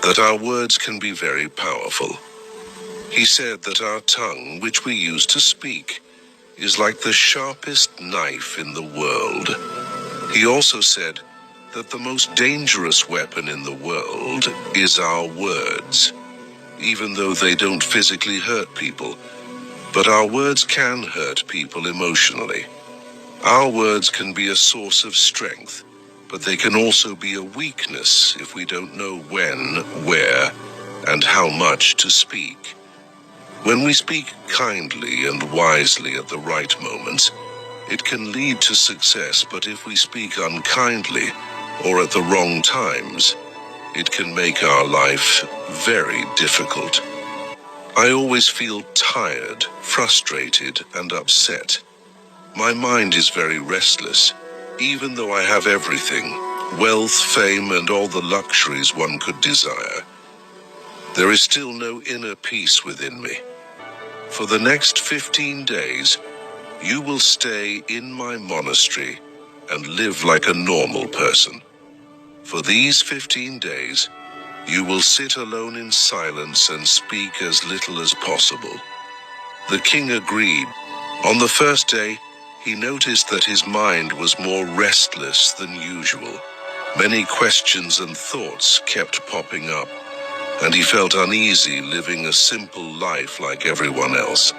that our words can be very powerful. He said that our tongue, which we use to speak, is like the sharpest knife in the world. He also said that the most dangerous weapon in the world is our words, even though they don't physically hurt people. But our words can hurt people emotionally. Our words can be a source of strength, but they can also be a weakness if we don't know when, where, and how much to speak. When we speak kindly and wisely at the right moments, it can lead to success, but if we speak unkindly or at the wrong times, it can make our life very difficult. I always feel tired, frustrated, and upset. My mind is very restless, even though I have everything, wealth, fame, and all the luxuries one could desire. There is still no inner peace within me. For the next 15 days, you will stay in my monastery and live like a normal person. For these 15 days, you will sit alone in silence and speak as little as possible. The king agreed. On the first day, he noticed that his mind was more restless than usual. Many questions and thoughts kept popping up, and he felt uneasy living a simple life like everyone else.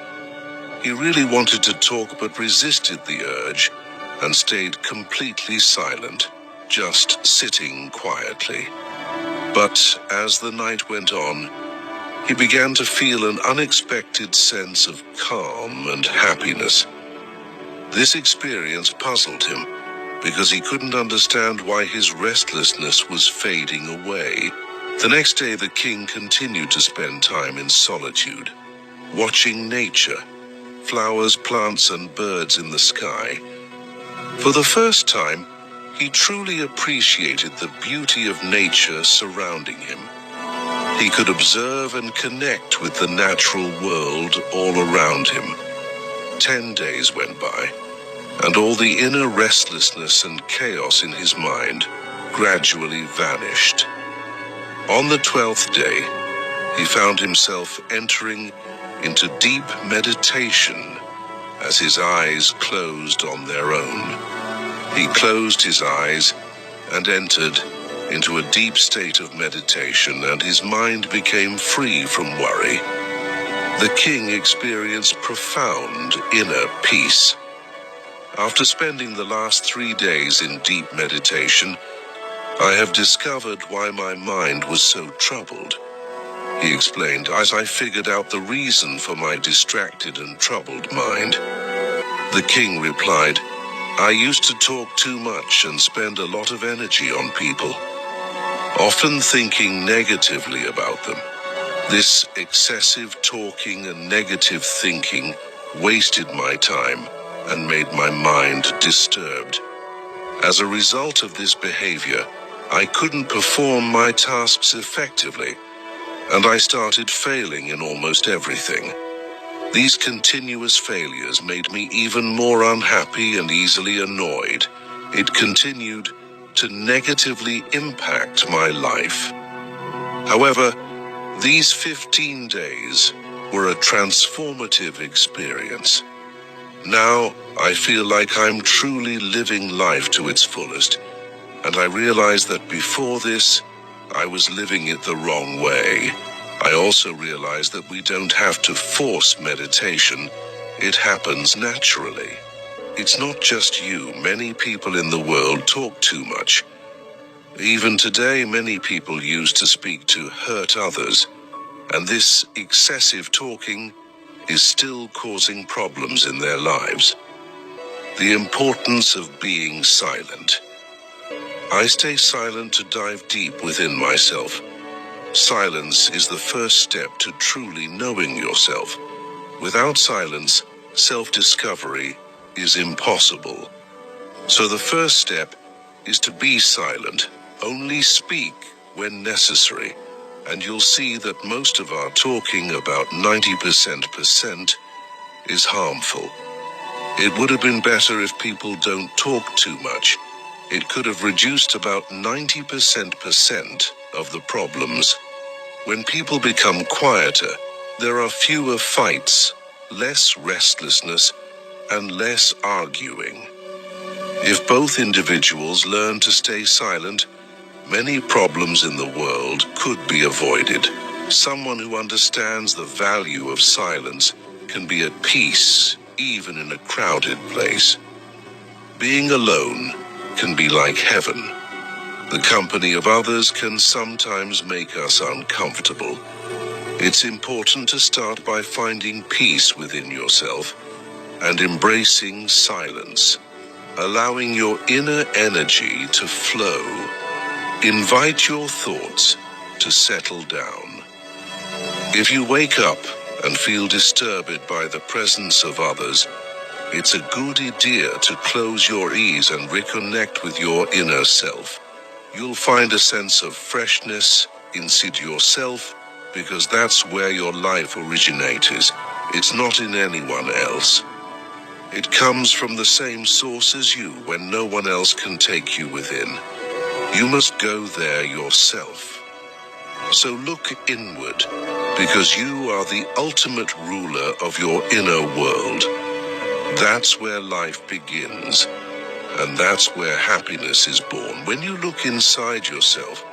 He really wanted to talk but resisted the urge and stayed completely silent, just sitting quietly. But as the night went on, he began to feel an unexpected sense of calm and happiness. This experience puzzled him because he couldn't understand why his restlessness was fading away. The next day, the king continued to spend time in solitude, watching nature, flowers, plants, and birds in the sky. For the first time, he truly appreciated the beauty of nature surrounding him. He could observe and connect with the natural world all around him. 10 days went by, and all the inner restlessness and chaos in his mind gradually vanished. On the 12th day, he found himself entering into deep meditation as his eyes closed on their own. He closed his eyes and entered into a deep state of meditation, and his mind became free from worry. The king experienced profound inner peace. After spending the last 3 days in deep meditation, I have discovered why my mind was so troubled, he explained, as I figured out the reason for my distracted and troubled mind. The king replied, I used to talk too much and spend a lot of energy on people, often thinking negatively about them. This excessive talking and negative thinking wasted my time and made my mind disturbed. As a result of this behavior, I couldn't perform my tasks effectively, and I started failing in almost everything. These continuous failures made me even more unhappy and easily annoyed. It continued to negatively impact my life. However, these 15 days were a transformative experience. Now, I feel like I'm truly living life to its fullest, and I realize that before this, I was living it the wrong way. I also realize that we don't have to force meditation. It happens naturally. It's not just you. Many people in the world talk too much. Even today, many people use to speak to hurt others, and this excessive talking is still causing problems in their lives. The importance of being silent. I stay silent to dive deep within myself. Silence is the first step to truly knowing yourself. Without silence, self-discovery is impossible. So the first step is to be silent. Only speak when necessary, and you'll see that most of our talking, about 90% is harmful. It would have been better if people don't talk too much. It could have reduced about 90% of the problems When people become quieter, there are fewer fights, less restlessness, and less arguing. If both individuals learn to stay silent, many problems in the world could be avoided. Someone who understands the value of silence can be at peace, even in a crowded place. Being alone can be like heaven. The company of others can sometimes make us uncomfortable. It's important to start by finding peace within yourself and embracing silence, allowing your inner energy to flow. Invite your thoughts to settle down. If you wake up and feel disturbed by the presence of others, it's a good idea to close your ears and reconnect with your inner self. You'll find a sense of freshness inside yourself because that's where your life originates. It's not in anyone else. It comes from the same source as you when no one else can take you within. You must go there yourself. So look inward, because you are the ultimate ruler of your inner world. That's where life begins, and that's where happiness is born. When you look inside yourself,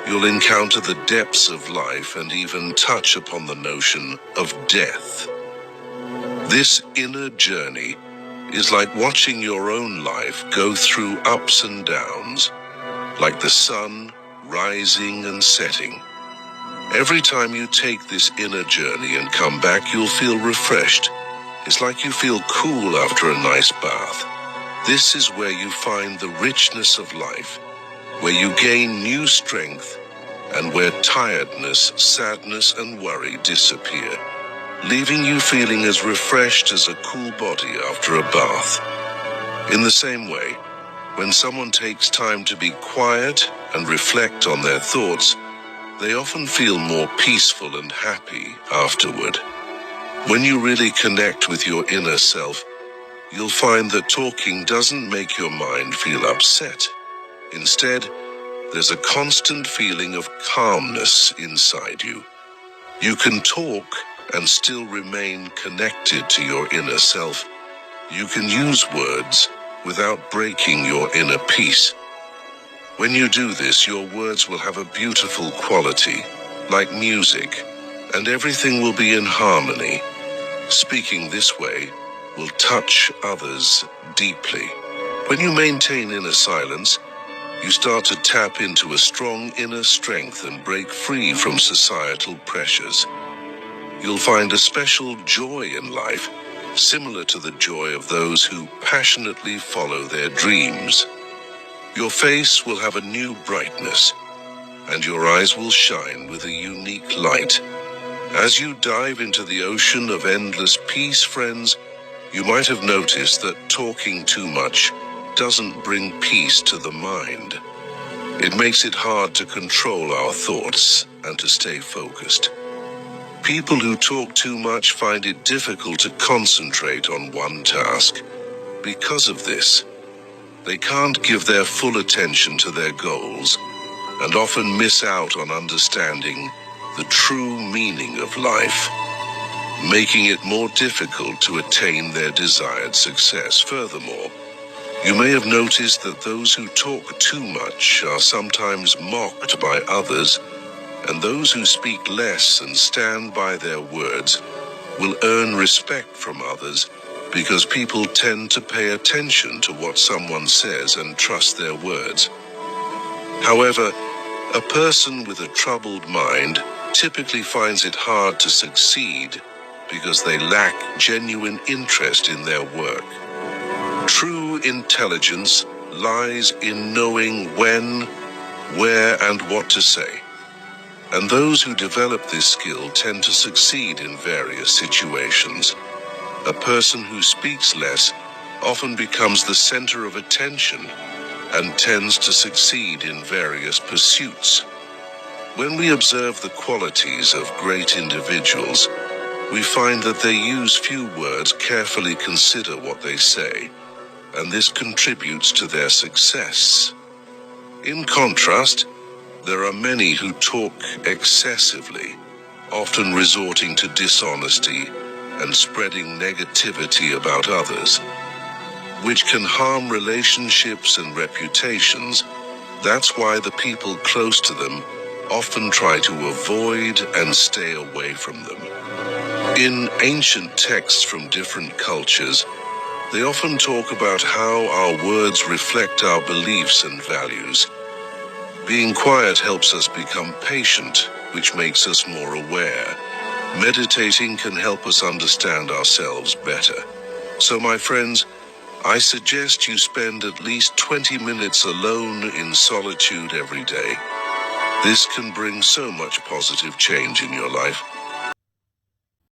you'll encounter the depths of life and even touch upon the notion of death. This inner journey is like watching your own life go through ups and downs, like the sun rising and setting. Every time you take this inner journey and come back, you'll feel refreshed. It's like you feel cool after a nice bath. This is where you find the richness of life, where you gain new strength, and where tiredness, sadness, and worry disappear, leaving you feeling as refreshed as a cool body after a bath. In the same way, when someone takes time to be quiet and reflect on their thoughts, they often feel more peaceful and happy afterward. When you really connect with your inner self, you'll find that talking doesn't make your mind feel upset. Instead, there's a constant feeling of calmness inside you. You can talk and still remain connected to your inner self. You can use words without breaking your inner peace. When you do this, your words will have a beautiful quality, like music, and everything will be in harmony. Speaking this way will touch others deeply. When you maintain inner silence, you start to tap into a strong inner strength and break free from societal pressures. You'll find a special joy in life, similar to the joy of those who passionately follow their dreams. Your face will have a new brightness, and your eyes will shine with a unique light. As you dive into the ocean of endless peace, friends, you might have noticed that talking too much doesn't bring peace to the mind. It makes it hard to control our thoughts and to stay focused. People who talk too much find it difficult to concentrate on one task. Because of this, they can't give their full attention to their goals and often miss out on understanding the true meaning of life, making it more difficult to attain their desired success. Furthermore, you may have noticed that those who talk too much are sometimes mocked by others, and those who speak less and stand by their words will earn respect from others because people tend to pay attention to what someone says and trust their words. However, a person with a troubled mind typically finds it hard to succeed because they lack genuine interest in their work. True intelligence lies in knowing when, where, and what to say. And those who develop this skill tend to succeed in various situations. A person who speaks less often becomes the center of attention and tends to succeed in various pursuits. When we observe the qualities of great individuals, we find that they use few words, carefully consider what they say, and this contributes to their success. In contrast, There are many who talk excessively, often resorting to dishonesty and spreading negativity about others, which can harm relationships and reputations. That's why the people close to them often try to avoid and stay away from them. In ancient texts from different cultures, they often talk about how our words reflect our beliefs and values. Being quiet helps us become patient, which makes us more aware. Meditating can help us understand ourselves better. So, my friends, I suggest you spend at least 20 minutes alone in solitude every day. This can bring so much positive change in your life.